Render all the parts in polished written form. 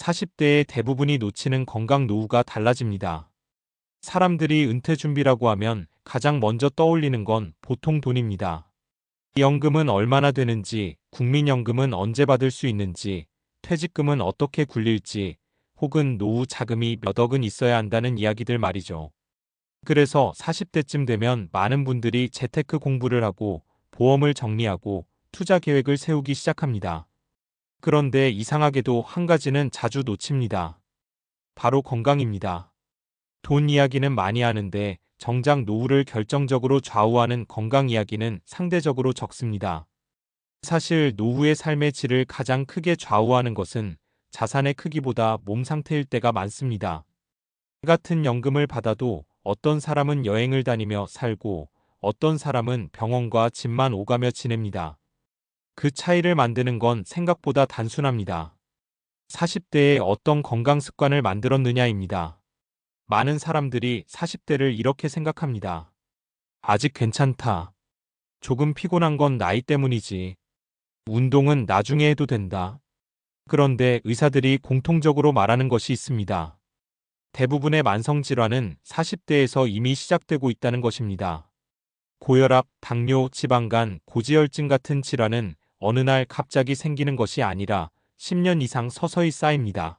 40대의 대부분이 놓치는 건강 노후가 달라집니다. 사람들이 은퇴 준비라고 하면 가장 먼저 떠올리는 건 보통 돈입니다. 연금은 얼마나 되는지, 국민연금은 언제 받을 수 있는지, 퇴직금은 어떻게 굴릴지, 혹은 노후 자금이 몇 억은 있어야 한다는 이야기들 말이죠. 그래서 40대쯤 되면 많은 분들이 재테크 공부를 하고 보험을 정리하고 투자 계획을 세우기 시작합니다. 그런데 이상하게도 한 가지는 자주 놓칩니다. 바로 건강입니다. 돈 이야기는 많이 하는데 정작 노후를 결정적으로 좌우하는 건강 이야기는 상대적으로 적습니다. 사실 노후의 삶의 질을 가장 크게 좌우하는 것은 자산의 크기보다 몸 상태일 때가 많습니다. 같은 연금을 받아도 어떤 사람은 여행을 다니며 살고 어떤 사람은 병원과 집만 오가며 지냅니다. 그 차이를 만드는 건 생각보다 단순합니다. 40대에 어떤 건강 습관을 만들었느냐입니다. 많은 사람들이 40대를 이렇게 생각합니다. 아직 괜찮다. 조금 피곤한 건 나이 때문이지. 운동은 나중에 해도 된다. 그런데 의사들이 공통적으로 말하는 것이 있습니다. 대부분의 만성질환은 40대에서 이미 시작되고 있다는 것입니다. 고혈압, 당뇨, 지방간, 고지혈증 같은 질환은 어느 날 갑자기 생기는 것이 아니라 10년 이상 서서히 쌓입니다.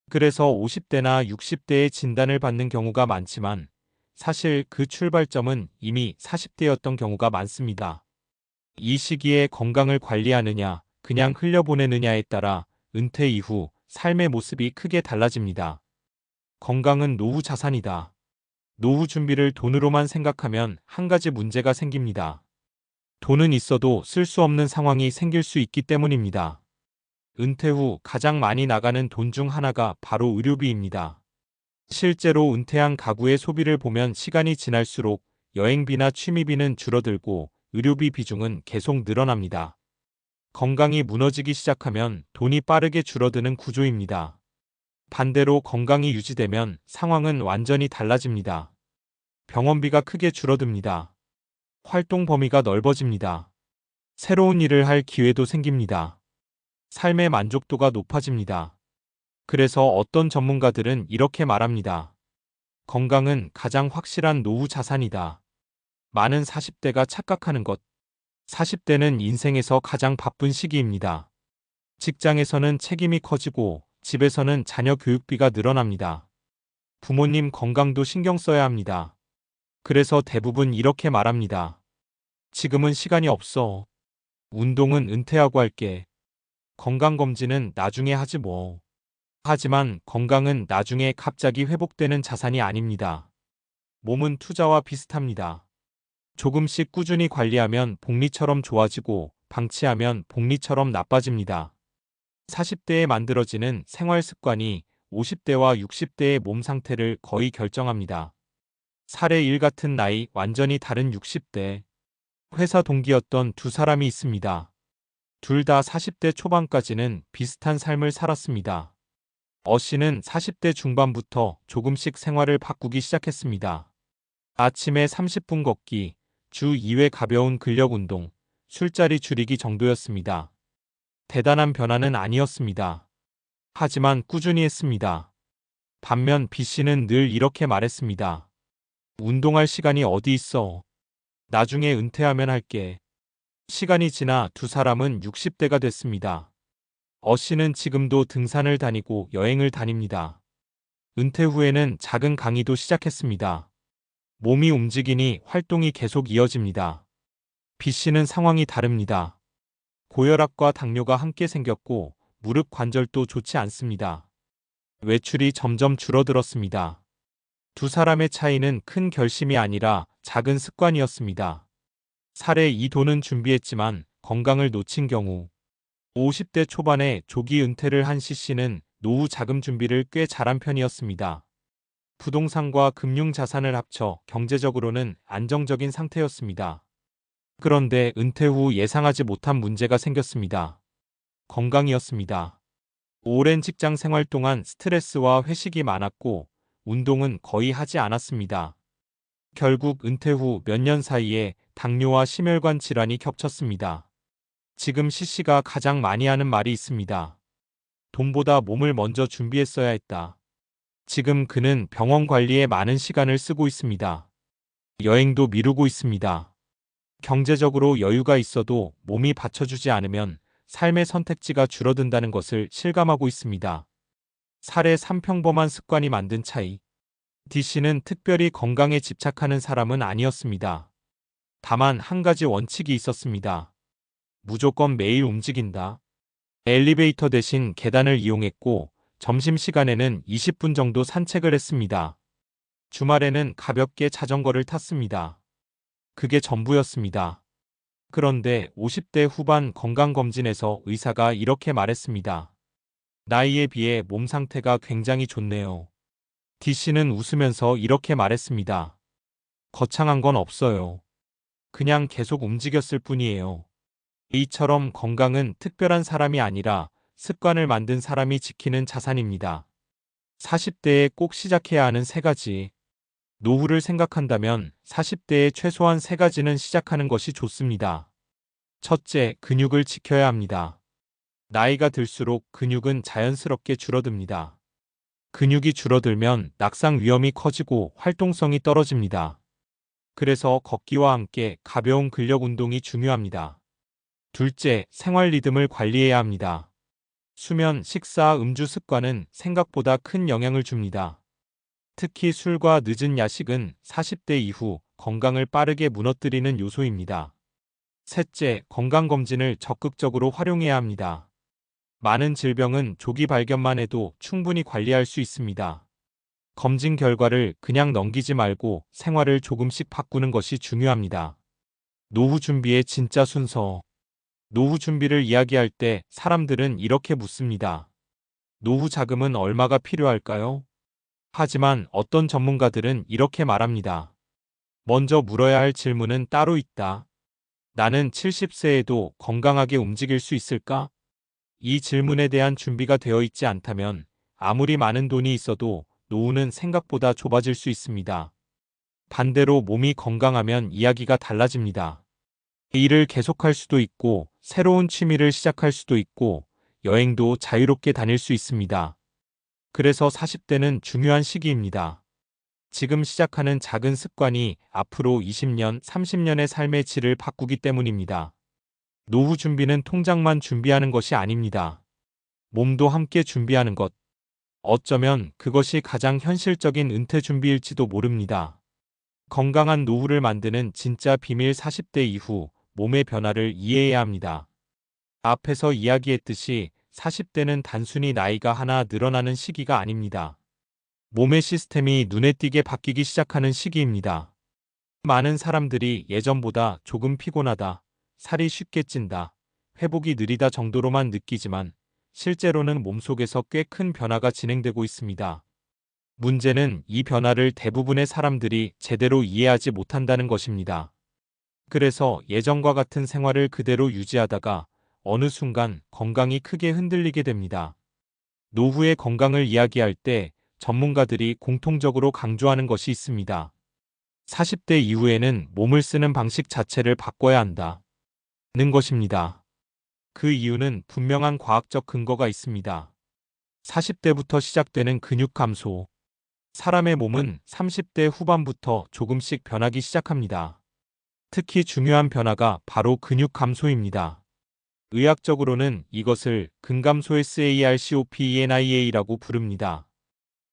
그래서 50대나 60대에 진단을 받는 경우가 많지만 사실 그 출발점은 이미 40대였던 경우가 많습니다. 이 시기에 건강을 관리하느냐, 그냥 흘려보내느냐에 따라 은퇴 이후 삶의 모습이 크게 달라집니다. 건강은 노후 자산이다. 노후 준비를 돈으로만 생각하면 한 가지 문제가 생깁니다. 돈은 있어도 쓸 수 없는 상황이 생길 수 있기 때문입니다. 은퇴 후 가장 많이 나가는 돈 중 하나가 바로 의료비입니다. 실제로 은퇴한 가구의 소비를 보면 시간이 지날수록 여행비나 취미비는 줄어들고 의료비 비중은 계속 늘어납니다. 건강이 무너지기 시작하면 돈이 빠르게 줄어드는 구조입니다. 반대로 건강이 유지되면 상황은 완전히 달라집니다. 병원비가 크게 줄어듭니다. 활동 범위가 넓어집니다. 새로운 일을 할 기회도 생깁니다. 삶의 만족도가 높아집니다. 그래서 어떤 전문가들은 이렇게 말합니다. 건강은 가장 확실한 노후 자산이다. 많은 40대가 착각하는 것. 40대는 인생에서 가장 바쁜 시기입니다. 직장에서는 책임이 커지고 집에서는 자녀 교육비가 늘어납니다. 부모님 건강도 신경 써야 합니다. 그래서 대부분 이렇게 말합니다. 지금은 시간이 없어. 운동은 은퇴하고 할게. 건강검진은 나중에 하지 뭐. 하지만 건강은 나중에 갑자기 회복되는 자산이 아닙니다. 몸은 투자와 비슷합니다. 조금씩 꾸준히 관리하면 복리처럼 좋아지고 방치하면 복리처럼 나빠집니다. 40대에 만들어지는 생활 습관이 50대와 60대의 몸 상태를 거의 결정합니다. 사례 1 같은 나이 완전히 다른 60대. 회사 동기였던 두 사람이 있습니다. 둘 다 40대 초반까지는 비슷한 삶을 살았습니다. 어 씨는 40대 중반부터 조금씩 생활을 바꾸기 시작했습니다. 아침에 30분 걷기, 주 2회 가벼운 근력 운동, 술자리 줄이기 정도였습니다. 대단한 변화는 아니었습니다. 하지만 꾸준히 했습니다. 반면 B 씨는 늘 이렇게 말했습니다. 운동할 시간이 어디 있어. 나중에 은퇴하면 할게. 시간이 지나 두 사람은 60대가 됐습니다. 어 씨는 지금도 등산을 다니고 여행을 다닙니다. 은퇴 후에는 작은 강의도 시작했습니다. 몸이 움직이니 활동이 계속 이어집니다. B 씨는 상황이 다릅니다. 고혈압과 당뇨가 함께 생겼고 무릎 관절도 좋지 않습니다. 외출이 점점 줄어들었습니다. 두 사람의 차이는 큰 결심이 아니라 작은 습관이었습니다. 사례 2 돈은 준비했지만 건강을 놓친 경우 50대 초반에 조기 은퇴를 한 C씨는 노후 자금 준비를 꽤 잘한 편이었습니다. 부동산과 금융 자산을 합쳐 경제적으로는 안정적인 상태였습니다. 그런데 은퇴 후 예상하지 못한 문제가 생겼습니다. 건강이었습니다. 오랜 직장 생활 동안 스트레스와 회식이 많았고 운동은 거의 하지 않았습니다. 결국 은퇴 후 몇 년 사이에 당뇨와 심혈관 질환이 겹쳤습니다. 지금 C씨가 가장 많이 하는 말이 있습니다. 돈보다 몸을 먼저 준비했어야 했다. 지금 그는 병원 관리에 많은 시간을 쓰고 있습니다. 여행도 미루고 있습니다. 경제적으로 여유가 있어도 몸이 받쳐주지 않으면 삶의 선택지가 줄어든다는 것을 실감하고 있습니다. 살해 3평범한 습관이 만든 차이. D씨는 특별히 건강에 집착하는 사람은 아니었습니다. 다만 한 가지 원칙이 있었습니다. 무조건 매일 움직인다. 엘리베이터 대신 계단을 이용했고 점심시간에는 20분 정도 산책을 했습니다. 주말에는 가볍게 자전거를 탔습니다. 그게 전부였습니다. 그런데 50대 후반 건강검진에서 의사가 이렇게 말했습니다. 나이에 비해 몸 상태가 굉장히 좋네요. D씨는 웃으면서 이렇게 말했습니다. 거창한 건 없어요. 그냥 계속 움직였을 뿐이에요. 이처럼 건강은 특별한 사람이 아니라 습관을 만든 사람이 지키는 자산입니다. 40대에 꼭 시작해야 하는 3가지. 노후를 생각한다면 40대에 최소한 3가지는 시작하는 것이 좋습니다. 첫째, 근육을 지켜야 합니다. 나이가 들수록 근육은 자연스럽게 줄어듭니다. 근육이 줄어들면 낙상 위험이 커지고 활동성이 떨어집니다. 그래서 걷기와 함께 가벼운 근력 운동이 중요합니다. 둘째, 생활 리듬을 관리해야 합니다. 수면, 식사, 음주 습관은 생각보다 큰 영향을 줍니다. 특히 술과 늦은 야식은 40대 이후 건강을 빠르게 무너뜨리는 요소입니다. 셋째, 건강검진을 적극적으로 활용해야 합니다. 많은 질병은 조기 발견만 해도 충분히 관리할 수 있습니다. 검진 결과를 그냥 넘기지 말고 생활을 조금씩 바꾸는 것이 중요합니다. 노후 준비의 진짜 순서. 노후 준비를 이야기할 때 사람들은 이렇게 묻습니다. 노후 자금은 얼마가 필요할까요? 하지만 어떤 전문가들은 이렇게 말합니다. 먼저 물어야 할 질문은 따로 있다. 나는 70세에도 건강하게 움직일 수 있을까? 이 질문에 대한 준비가 되어 있지 않다면 아무리 많은 돈이 있어도 노후는 생각보다 좁아질 수 있습니다. 반대로 몸이 건강하면 이야기가 달라집니다. 일을 계속할 수도 있고 새로운 취미를 시작할 수도 있고 여행도 자유롭게 다닐 수 있습니다. 그래서 40대는 중요한 시기입니다. 지금 시작하는 작은 습관이 앞으로 20년, 30년의 삶의 질을 바꾸기 때문입니다. 노후 준비는 통장만 준비하는 것이 아닙니다. 몸도 함께 준비하는 것. 어쩌면 그것이 가장 현실적인 은퇴 준비일지도 모릅니다. 건강한 노후를 만드는 진짜 비밀 40대 이후 몸의 변화를 이해해야 합니다. 앞에서 이야기했듯이 40대는 단순히 나이가 하나 늘어나는 시기가 아닙니다. 몸의 시스템이 눈에 띄게 바뀌기 시작하는 시기입니다. 많은 사람들이 예전보다 조금 피곤하다, 살이 쉽게 찐다, 회복이 느리다 정도로만 느끼지만 실제로는 몸속에서 꽤 큰 변화가 진행되고 있습니다. 문제는 이 변화를 대부분의 사람들이 제대로 이해하지 못한다는 것입니다. 그래서 예전과 같은 생활을 그대로 유지하다가 어느 순간 건강이 크게 흔들리게 됩니다. 노후의 건강을 이야기할 때 전문가들이 공통적으로 강조하는 것이 있습니다. 40대 이후에는 몸을 쓰는 방식 자체를 바꿔야 한다는 것입니다. 그 이유는 분명한 과학적 근거가 있습니다. 40대부터 시작되는 근육 감소. 사람의 몸은 30대 후반부터 조금씩 변하기 시작합니다. 특히 중요한 변화가 바로 근육 감소입니다. 의학적으로는 이것을 근감소의 SARCOPENIA라고 부릅니다.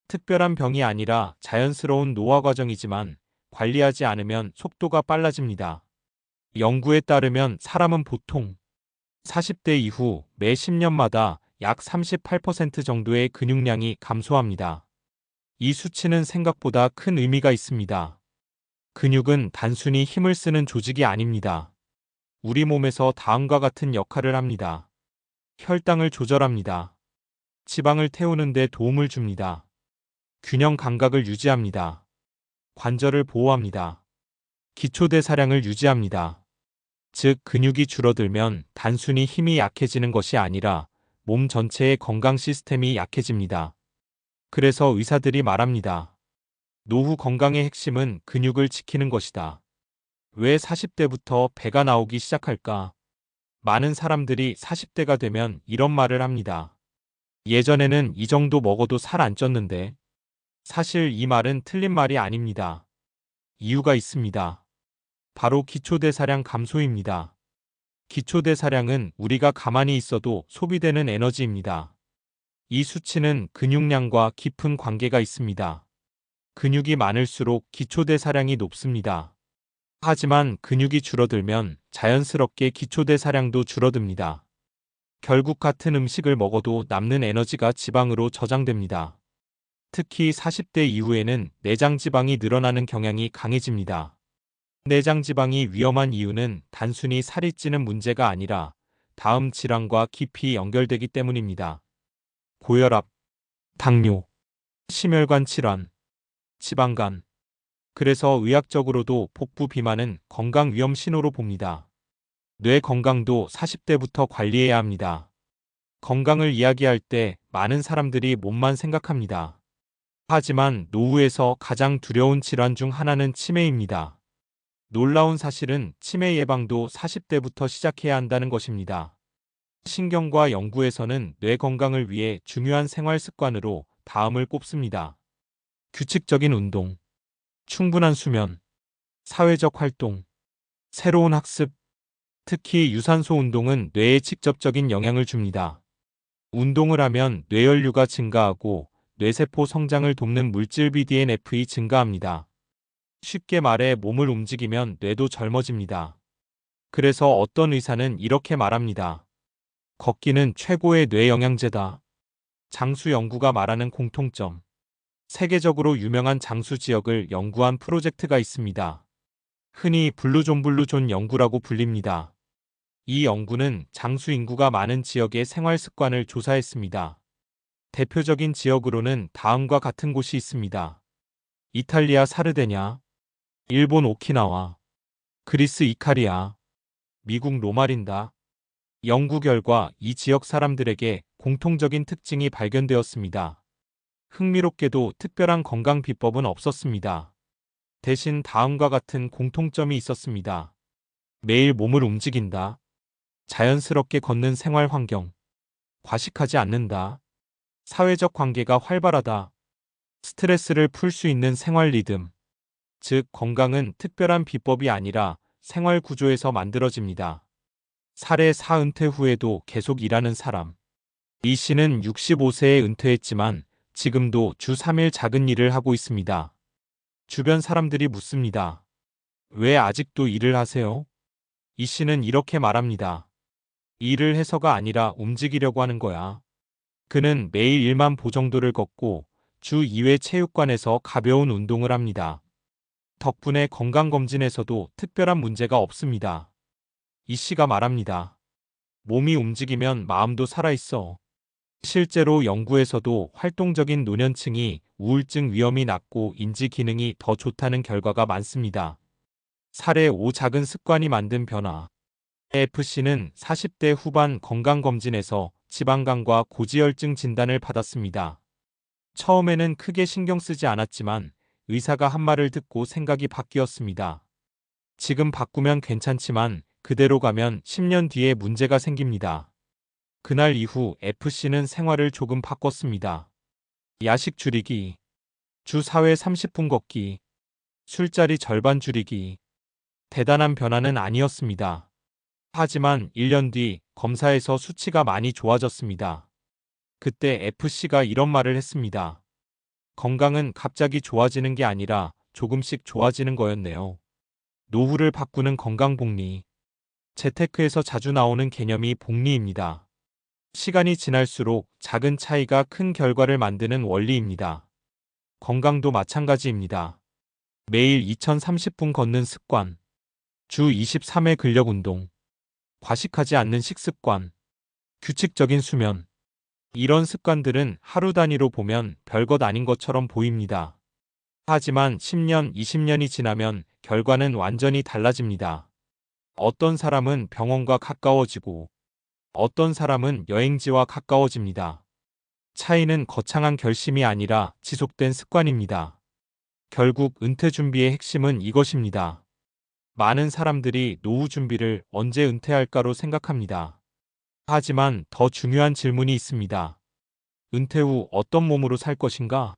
특별한 병이 아니라 자연스러운 노화 과정이지만 관리하지 않으면 속도가 빨라집니다. 연구에 따르면 사람은 보통 40대 이후 매 10년마다 약 38% 정도의 근육량이 감소합니다. 이 수치는 생각보다 큰 의미가 있습니다. 근육은 단순히 힘을 쓰는 조직이 아닙니다. 우리 몸에서 다음과 같은 역할을 합니다. 혈당을 조절합니다. 지방을 태우는 데 도움을 줍니다. 균형 감각을 유지합니다. 관절을 보호합니다. 기초대사량을 유지합니다. 즉, 근육이 줄어들면 단순히 힘이 약해지는 것이 아니라 몸 전체의 건강 시스템이 약해집니다. 그래서 의사들이 말합니다. 노후 건강의 핵심은 근육을 지키는 것이다. 왜 40대부터 배가 나오기 시작할까? 많은 사람들이 40대가 되면 이런 말을 합니다. 예전에는 이 정도 먹어도 살 안 쪘는데. 사실 이 말은 틀린 말이 아닙니다. 이유가 있습니다. 바로 기초대사량 감소입니다. 기초대사량은 우리가 가만히 있어도 소비되는 에너지입니다. 이 수치는 근육량과 깊은 관계가 있습니다. 근육이 많을수록 기초대사량이 높습니다. 하지만 근육이 줄어들면 자연스럽게 기초대사량도 줄어듭니다. 결국 같은 음식을 먹어도 남는 에너지가 지방으로 저장됩니다. 특히 40대 이후에는 내장지방이 늘어나는 경향이 강해집니다. 내장지방이 위험한 이유는 단순히 살이 찌는 문제가 아니라 다음 질환과 깊이 연결되기 때문입니다. 고혈압, 당뇨, 심혈관 질환, 지방간. 그래서 의학적으로도 복부 비만은 건강 위험 신호로 봅니다. 뇌 건강도 40대부터 관리해야 합니다. 건강을 이야기할 때 많은 사람들이 몸만 생각합니다. 하지만 노후에서 가장 두려운 질환 중 하나는 치매입니다. 놀라운 사실은 치매 예방도 40대부터 시작해야 한다는 것입니다. 신경과 연구에서는 뇌 건강을 위해 중요한 생활 습관으로 다음을 꼽습니다. 규칙적인 운동, 충분한 수면, 사회적 활동, 새로운 학습, 특히 유산소 운동은 뇌에 직접적인 영향을 줍니다. 운동을 하면 뇌연류가 증가하고 뇌세포 성장을 돕는 물질 BDNF이 증가합니다. 쉽게 말해 몸을 움직이면 뇌도 젊어집니다. 그래서 어떤 의사는 이렇게 말합니다. 걷기는 최고의 뇌 영양제다. 장수 연구가 말하는 공통점. 세계적으로 유명한 장수 지역을 연구한 프로젝트가 있습니다. 흔히 블루존 연구라고 불립니다. 이 연구는 장수 인구가 많은 지역의 생활 습관을 조사했습니다. 대표적인 지역으로는 다음과 같은 곳이 있습니다. 이탈리아 사르데냐, 일본 오키나와, 그리스 이카리아, 미국 로마린다. 연구 결과 이 지역 사람들에게 공통적인 특징이 발견되었습니다. 흥미롭게도 특별한 건강 비법은 없었습니다. 대신 다음과 같은 공통점이 있었습니다. 매일 몸을 움직인다. 자연스럽게 걷는 생활 환경. 과식하지 않는다. 사회적 관계가 활발하다. 스트레스를 풀 수 있는 생활 리듬. 즉, 건강은 특별한 비법이 아니라 생활 구조에서 만들어집니다. 사례 4 은퇴 후에도 계속 일하는 사람. 이 씨는 65세에 은퇴했지만 지금도 주 3일 작은 일을 하고 있습니다. 주변 사람들이 묻습니다. 왜 아직도 일을 하세요? 이 씨는 이렇게 말합니다. 일을 해서가 아니라 움직이려고 하는 거야. 그는 매일 1만 보 정도를 걷고 주 2회 체육관에서 가벼운 운동을 합니다. 덕분에 건강검진에서도 특별한 문제가 없습니다. 이 씨가 말합니다. 몸이 움직이면 마음도 살아있어. 실제로 연구에서도 활동적인 노년층이 우울증 위험이 낮고 인지 기능이 더 좋다는 결과가 많습니다. 사례 5 작은 습관이 만든 변화. FC는 40대 후반 건강검진에서 지방간과 고지혈증 진단을 받았습니다. 처음에는 크게 신경 쓰지 않았지만 의사가 한 말을 듣고 생각이 바뀌었습니다. 지금 바꾸면 괜찮지만 그대로 가면 10년 뒤에 문제가 생깁니다. 그날 이후 FC는 생활을 조금 바꿨습니다. 야식 줄이기, 주 4회 30분 걷기, 술자리 절반 줄이기. 대단한 변화는 아니었습니다. 하지만 1년 뒤 검사에서 수치가 많이 좋아졌습니다. 그때 FC가 이런 말을 했습니다. 건강은 갑자기 좋아지는 게 아니라 조금씩 좋아지는 거였네요. 노후를 바꾸는 건강복리. 재테크에서 자주 나오는 개념이 복리입니다. 시간이 지날수록 작은 차이가 큰 결과를 만드는 원리입니다. 건강도 마찬가지입니다. 매일 2030분 걷는 습관, 주 23회 근력 운동, 과식하지 않는 식습관, 규칙적인 수면. 이런 습관들은 하루 단위로 보면 별것 아닌 것처럼 보입니다. 하지만 10년, 20년이 지나면 결과는 완전히 달라집니다. 어떤 사람은 병원과 가까워지고 어떤 사람은 여행지와 가까워집니다. 차이는 거창한 결심이 아니라 지속된 습관입니다. 결국 은퇴 준비의 핵심은 이것입니다. 많은 사람들이 노후 준비를 언제 은퇴할까로 생각합니다. 하지만 더 중요한 질문이 있습니다. 은퇴 후 어떤 몸으로 살 것인가?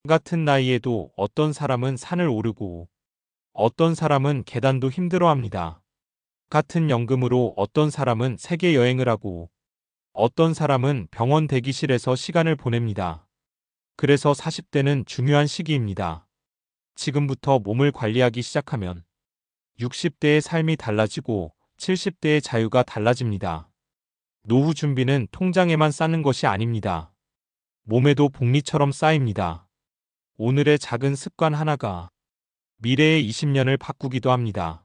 같은 나이에도 어떤 사람은 산을 오르고 어떤 사람은 계단도 힘들어합니다. 같은 연금으로 어떤 사람은 세계 여행을 하고 어떤 사람은 병원 대기실에서 시간을 보냅니다. 그래서 40대는 중요한 시기입니다. 지금부터 몸을 관리하기 시작하면 60대의 삶이 달라지고 70대의 자유가 달라집니다. 노후 준비는 통장에만 쌓는 것이 아닙니다. 몸에도 복리처럼 쌓입니다. 오늘의 작은 습관 하나가 미래의 20년을 바꾸기도 합니다.